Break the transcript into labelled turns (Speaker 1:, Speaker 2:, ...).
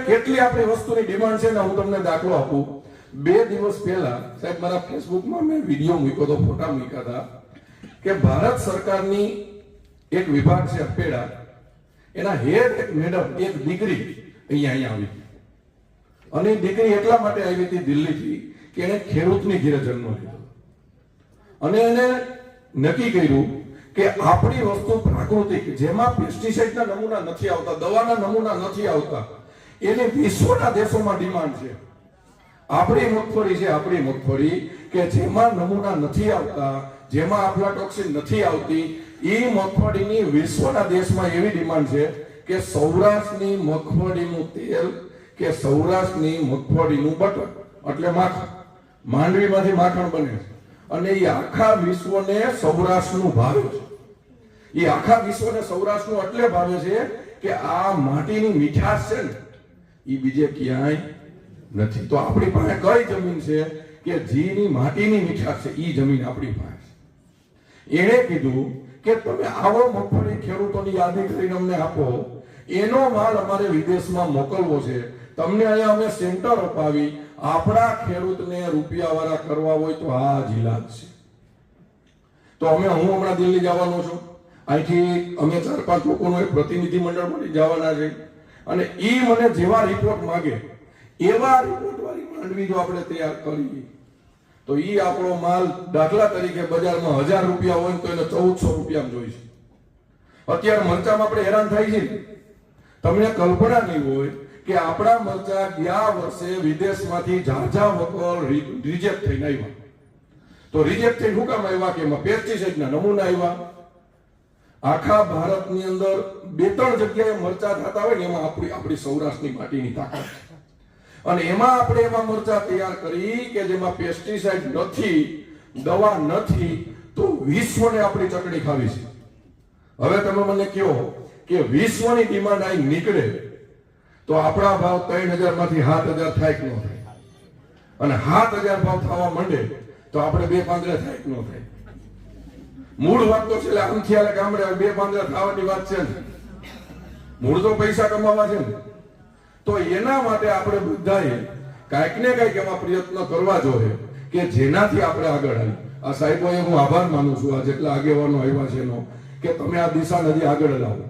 Speaker 1: કેટલી આપણી વસ્તુની ડિમાન્ડ છે ને હું તમને દાખલો આપું. 2 દિવસ પહેલા સાહેબ મારા ફેસબુકમાં મેં વિડીયો મૂક્યો હતો, ફોટા મૂક્યા હતા કે ભારત સરકારની એક વિભાગ છે અપેડા, એના હેડ એક મેડમ, એક દીકરી અહીંયા આવી. અને એ દીકરી એટલા માટે આવી હતી દિલ્હીથી કે એને ખેડૂતની ઘેરે જન્મ લીધો અને એને નક્કી કર્યું કે આપણી વસ્તુ પ્રાકૃતિક, જેમાં પેસ્ટિસાઇડના નમૂના નથી આવતા, દવાના નમૂના નથી આવતા, એની વિશ્વના દેશોમાં ડિમાન્ડ છે. આપણી મગફળી છે, આપણી મગફળી કે જેમાં નમૂના નથી આવતા, જેમાં અફલાટોક્સિન નથી આવતી, એ મગફળીની વિશ્વના દેશમાં એવી ડિમાન્ડ છે કે સૌરાષ્ટ્રની મગફળીનું તેલ કે સૌરાષ્ટ્રની મગફળીનું બટર એટલે માખણ, માંડવીમાંથી માખણ બને છે અને એ આખા વિશ્વને સૌરાષ્ટ્રનું ભાવે છે. એ આખા વિશ્વને સૌરાષ્ટ્રનું એટલે ભાવે છે કે આ માટીની મીઠાશ છે ને એ બીજે ક્યાંય નથી. તો આપણી પાસે કઈ જમીન છે કે જેની માટીની મીઠાશ છે, એ જમીન આપણી પાસે. એણે કીધું કે તમે આવો મગફળી ખેડૂતોની યાદી કરીને અમને આપો, એનો માલ અમારે વિદેશમાં મોકલવો છે, તમને અહીંયા અમે સેન્ટર અપાવી, આપણા ખેડૂતને રૂપિયાવાળા કરવા હોય તો આ જિલ્લા છે. તો હું હમણાં દિલ્હી જવાનો છું, અહીંથી અમે 4-5 લોકોનું એક પ્રતિનિધિ મંડળ મળી જવાના છે અને એ મને જેવા રિપોર્ટ માંગે એવા રિપોર્ટ વાળી માંડવી જો આપણે તૈયાર કરીએ તો એ આપણો માલ દાખલા તરીકે બજારમાં 1000 રૂપિયા હોય તો એને 1400 રૂપિયામાં જોઈશે. અત્યારે મરચામાં આપણે હેરાન થાય છે, તમને કલ્પના નહીં હોય કે આપણા મરચા ગયા વર્ષે વિદેશમાંથી ઝાઝા વગર રિજેક્ટ થઈને આવ્યા. તો રિજેક્ટ થઈને શું કામ આવ્યા કે એમાં પેસ્ટિસાઇડના નમૂના આવ્યા. આખા ભારતની અંદર 2-3 જગ્યાએ મરચા થતા હોય ને એમાં આપણી સૌરાષ્ટ્રની માટીની તાકાત છે. અને એમાં આપણે એવા મરચા તૈયાર કરી કે જેમાં પેસ્ટિસાઇડ નથી, દવા નથી, તો વિશ્વને આપણી ચકડી ખાવી છે. હવે તમે મને કહો કે વિશ્વની ડિમાન્ડ અહીં નીકળે તો આપણા ભાવ 3000 માંથી 7000 થાય કે ન થાય? અને 7000 ભાવ થવા માંડે તો આપણે 2-5 થાય કે ન થાય? મૂળ વાત તો છે આમથી આલે ગામડે 2-5 થવાની વાત છે ને, મૂળ તો પૈસા કમાવા છે ને. તો એના માટે આપણે બધાએ કાંઈક ને કાંઈક એમાં પ્રયત્ન કરવા જોઈએ કે જેનાથી આપણે આગળ આવી. આ સાહેબોએ હું આભાર માનું છું, આ જેટલા આગેવાનો આવ્યા છે એનો, કે તમે આ દિશા નદી આગળ લાવો.